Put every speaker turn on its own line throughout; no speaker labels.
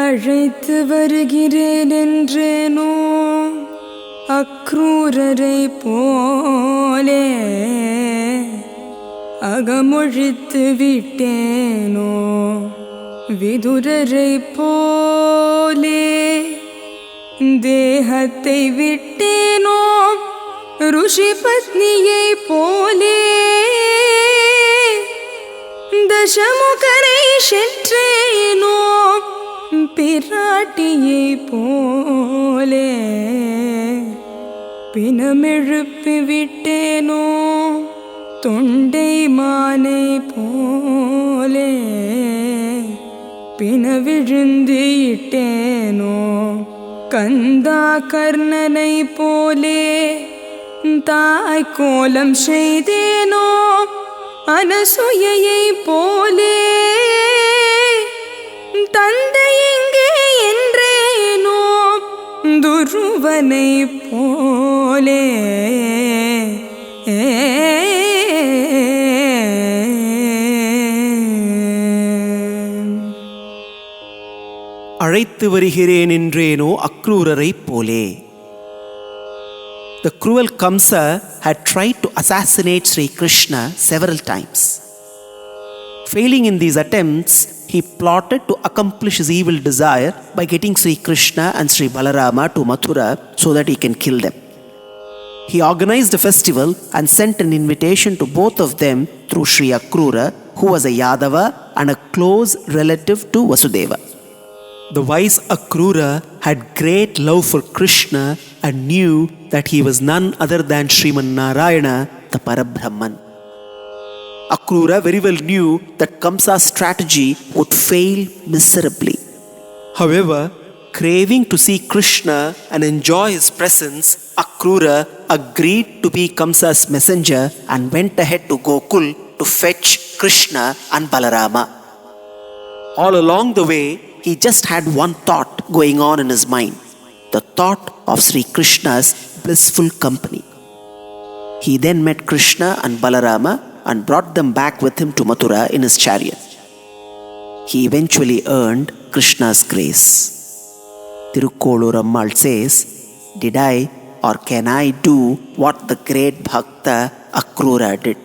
அழைத்து வருகிறேன் என்றேனோ அக்ரூரரை போலே, அகமொழித்து விட்டேனோ விதுரரை போலே, தேகத்தை விட்டேனோ ருஷி பத்னியை போலே, தசமுகரை சென்றேனோ பிராட்டியை போலே, பிணமெழுப்பி விட்டேனோ தொண்டை மானை போலே, பிண விழுந்து இட்டேனோ கந்தா கர்ணனை போலே, தாய் கோலம் செய்தேனோ அனசூயையை போலே, தந்தை எங்கே என்றேனோ துருவனை போலே.
அழைத்து வருகிறேன் என்றேனோ அக்ரூரரை போலே. The cruel Kamsa had tried to assassinate Sri Krishna several times. Failing in these attempts, he plotted to accomplish his evil desire by getting Sri Krishna and Sri Balarama to Mathura so that he can kill them. He organized a festival and sent an invitation to both of them through Sri Akrura, who was a Yadava and a close relative to Vasudeva. The wise Akrura had great love for Krishna and knew that he was none other than Sriman Narayana, the Parabrahman. Akrura very well knew that Kamsa's strategy would fail miserably. However, craving to see Krishna and enjoy his presence, Akrura agreed to be Kamsa's messenger and went ahead to Gokul to fetch Krishna and Balarama. All along the way, he just had one thought going on in his mind, the thought of Sri Krishna's blissful company. He then met Krishna and Balarama and brought them back with him to Mathura in his chariot. He eventually earned Krishna's grace. Thirukkolur Ammal says, "Did I or can I do what the great Bhakta Akrura did?"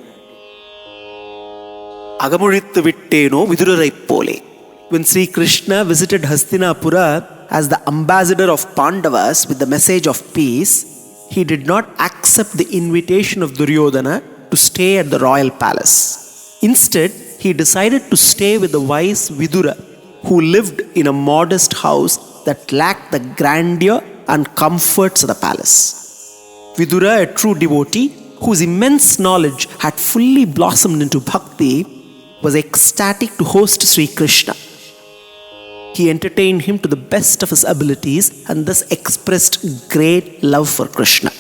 Agamolithu vitteno vidurarai pole. When Sri Krishna visited Hastinapura as the ambassador of Pandavas with the message of peace, he did not accept the invitation of Duryodhana to stay at the royal palace. Instead, he decided to stay with the wise Vidura, who lived in a modest house that lacked the grandeur and comforts of the palace. Vidura, a true devotee whose immense knowledge had fully blossomed into bhakti, was ecstatic to host Sri Krishna. He entertained him to the best of his abilities and thus expressed great love for Krishna.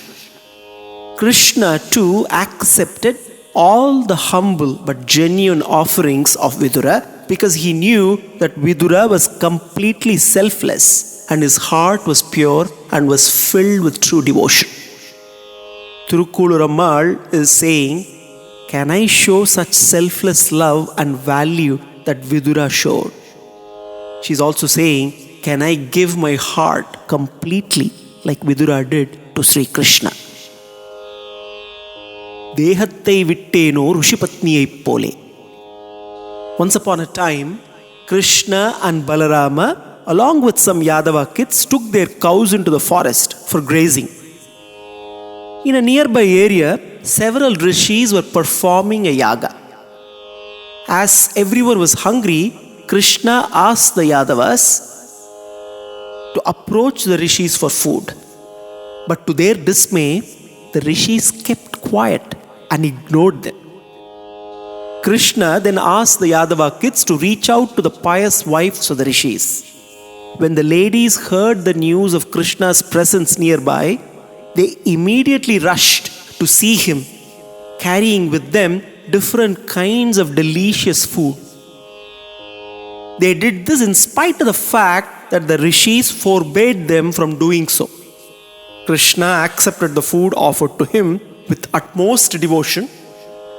Krishna too accepted all the humble but genuine offerings of Vidura because he knew that Vidura was completely selfless and his heart was pure and was filled with true devotion. Thirukkolur Ammal is saying, "Can I show such selfless love and value that Vidura showed?" She's also saying, "Can I give my heart completely like Vidura did to Sri Krishna?" Dehattai vitteno rushipatniyai pole. Once upon a time, Krishna and Balarama, along with some Yadava kids, took their cows into the forest for grazing. In a nearby area, several rishis were performing a yaga. As everyone was hungry, Krishna asked the Yadavas to approach the rishis for food. But to their dismay, the rishis kept quiet and ignored them. Krishna then asked the Yadava kids to reach out to the pious wives of the rishis. When the ladies heard the news of Krishna's presence nearby, they immediately rushed to see him, carrying with them different kinds of delicious food. They did this in spite of the fact that the rishis forbade them from doing so. Krishna accepted the food offered to him with utmost devotion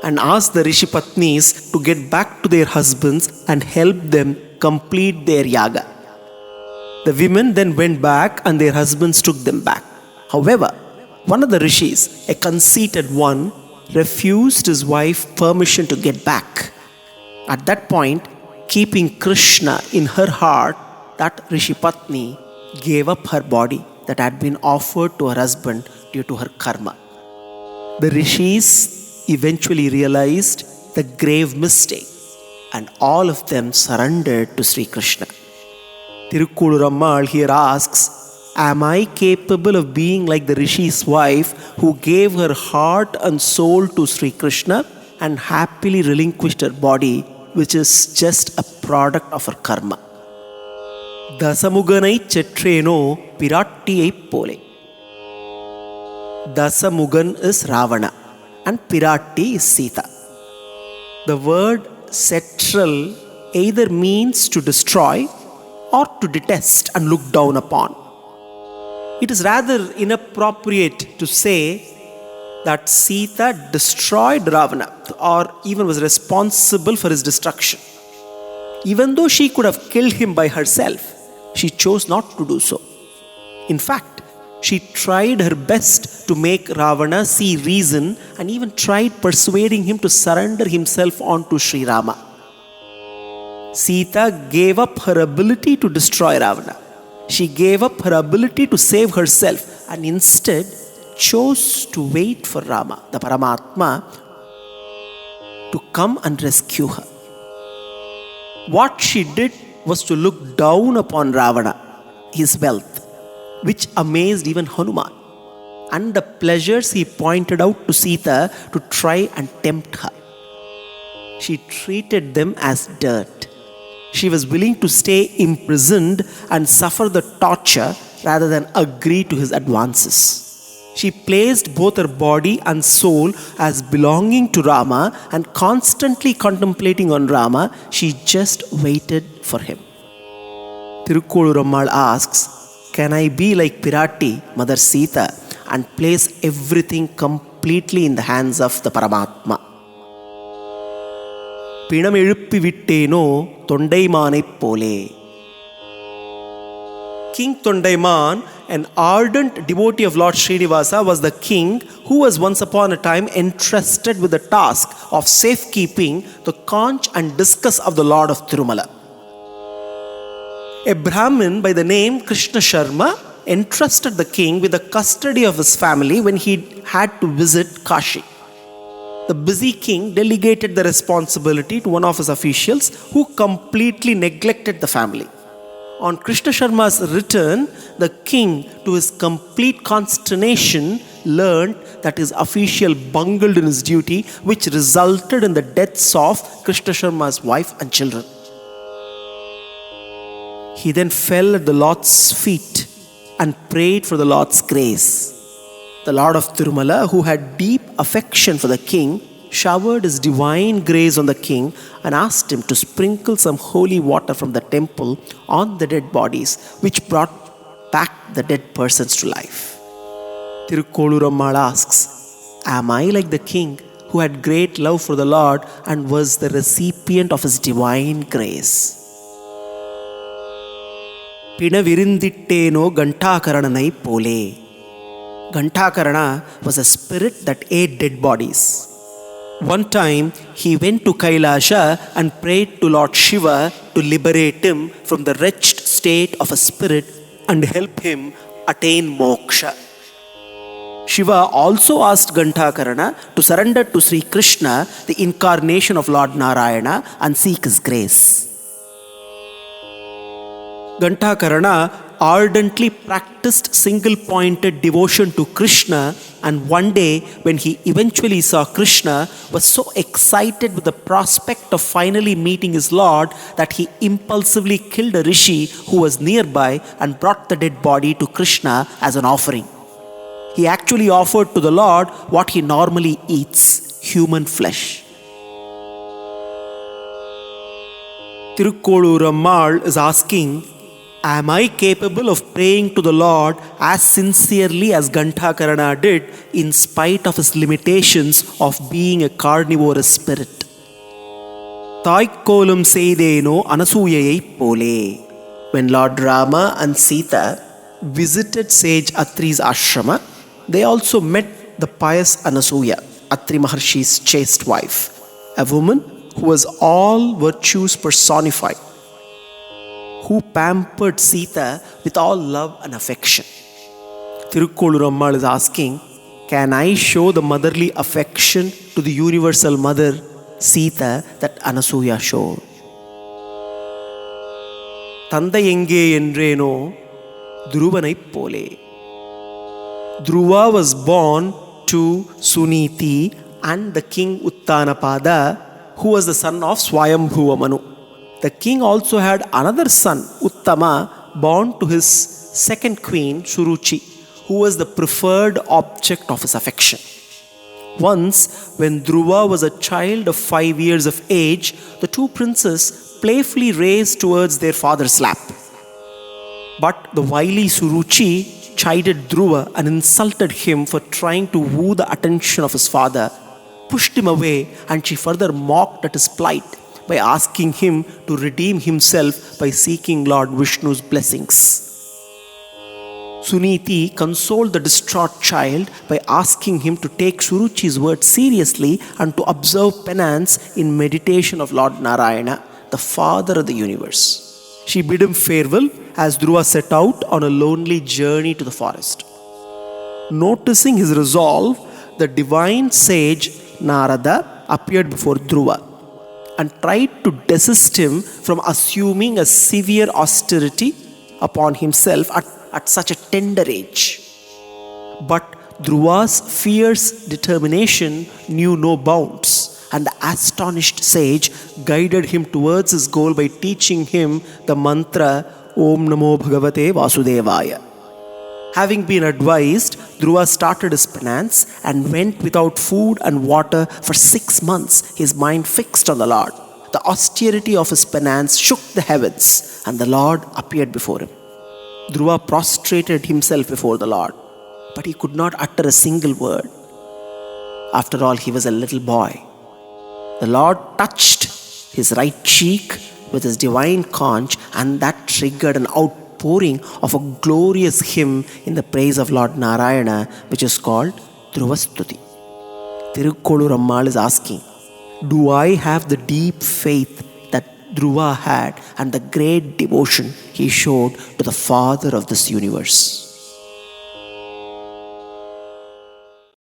and asked the rishi patnis to get back to their husbands and help them complete their yaga. The women then went back and their husbands took them back. However, one of the rishis, a conceited one, refused his wife permission to get back. At that point, keeping Krishna in her heart, that Rishi Patni gave up her body that had been offered to her husband due to her karma. The rishis eventually realized the grave mistake and all of them surrendered to Sri Krishna. Thirukkolur Ammal here asks, am I capable of being like the rishi's wife who gave her heart and soul to Sri Krishna and happily relinquished her body, which is just a product of her karma? Dasamuganai Chetreno Pirattiyai Pole. Dasamugan is Ravana and Piratti is Sita. The word setral either means to destroy or to detest and look down upon. It is rather inappropriate to say that Sita destroyed Ravana or even was responsible for his destruction. Even though she could have killed him by herself, she chose not to do so. In fact, she tried her best to make Ravana see reason and even tried persuading him to surrender himself onto Sri Rama. Sita gave up her ability to destroy Ravana. She gave up her ability to save herself and instead chose to wait for Rama, the Paramatma, to come and rescue her. What she did was to look down upon Ravana, his wealth, which amazed even Hanuman, and the pleasures he pointed out to Sita to try and tempt her. She treated them as dirt. She was willing to stay imprisoned and suffer the torture rather than agree to his advances. She placed both her body and soul as belonging to Rama and constantly contemplating on Rama, she just waited for him. Thirukkolur Ammal asks, can I be like Piratti, Mother Sita, and place everything completely in the hands of the Paramatma? Pinam eluppi vitteno Thondaimanai pole. King Thondaiman, an ardent devotee of Lord Srinivasa, was the king who was once upon a time entrusted with the task of safekeeping the conch and discus of the Lord of Tirumala. A Brahmin by the name Krishna Sharma entrusted the king with the custody of his family when he had to visit Kashi. The busy king delegated the responsibility to one of his officials who completely neglected the family. On Krishna Sharma's return, the king, to his complete consternation, learned that his official bungled in his duty, which resulted in the deaths of Krishna Sharma's wife and children. He then fell at the Lord's feet and prayed for the Lord's grace. The Lord of Tirumala, who had deep affection for the king, showered his divine grace on the king and asked him to sprinkle some holy water from the temple on the dead bodies, which brought back the dead persons to life. Thirukkolur Ammal asks, am I like the king who had great love for the Lord and was the recipient of his divine grace? Pinavirinditteno Gantakaranai pole. Gantakarana was a spirit that ate dead bodies. One time, he went to Kailasha and prayed to Lord Shiva to liberate him from the wretched state of a spirit and help him attain moksha. Shiva also asked Gantakarana to surrender to Sri Krishna, the incarnation of Lord Narayana, and seek his grace. Gantakarana ardently practiced single-pointed devotion to Krishna, and one day when he eventually saw Krishna, was so excited with the prospect of finally meeting his Lord that he impulsively killed a rishi who was nearby and brought the dead body to Krishna as an offering. He actually offered to the Lord what he normally eats, human flesh. Thirukkolur Ammal is asking, am I capable of praying to the Lord as sincerely as Gantakarana did in spite of his limitations of being a carnivorous spirit? Thaikkolum seideno anasuyayai pole. When Lord Rama and Sita visited sage Atri's ashrama, they also met the pious Anasuya, Atri Maharshi's chaste wife, a woman who was all virtues personified, who pampered Sita with all love and affection. Thirukkolur Ammal is asking, can I show the motherly affection to the universal mother Sita that Anasuya showed? தந்தை எங்கே என்றேனோ துருவனைப் போலே. Dhruva was born to Suniti and the king Uttanapada, who was the son of Swayambhuva Manu. The king also had another son, Uttama, born to his second queen, Suruchi, who was the preferred object of his affection. Once, when Dhruva was a child of 5 years of age, the two princes playfully raced towards their father's lap. But the wily Suruchi chided Dhruva and insulted him for trying to woo the attention of his father, pushed him away, and she further mocked at his plight by asking him to redeem himself by seeking Lord Vishnu's blessings. Suniti consoled the distraught child by asking him to take Suruchi's words seriously and to observe penance in meditation of Lord Narayana, the father of the universe. She bid him farewell as Dhruva set out on a lonely journey to the forest. Noticing his resolve, the divine sage Narada appeared before Dhruva and tried to desist him from assuming a severe austerity upon himself at such a tender age. But Dhruva's fierce determination knew no bounds, and the astonished sage guided him towards his goal by teaching him the mantra Om Namo Bhagavate Vasudevaya. Having been advised, Dhruva started his penance and went without food and water for 6 months, his mind fixed on the Lord. The austerity of his penance shook the heavens, and the Lord appeared before him. Dhruva prostrated himself before the Lord, but he could not utter a single word. After all, he was a little boy. The Lord touched his right cheek with his divine conch, and that triggered an outpouring of a glorious hymn in the praise of Lord Narayana, which is called Dhruvastuti. Thirukkolur Ammal is asking, do I have the deep faith that Dhruva had and the great devotion he showed to the Father of this universe?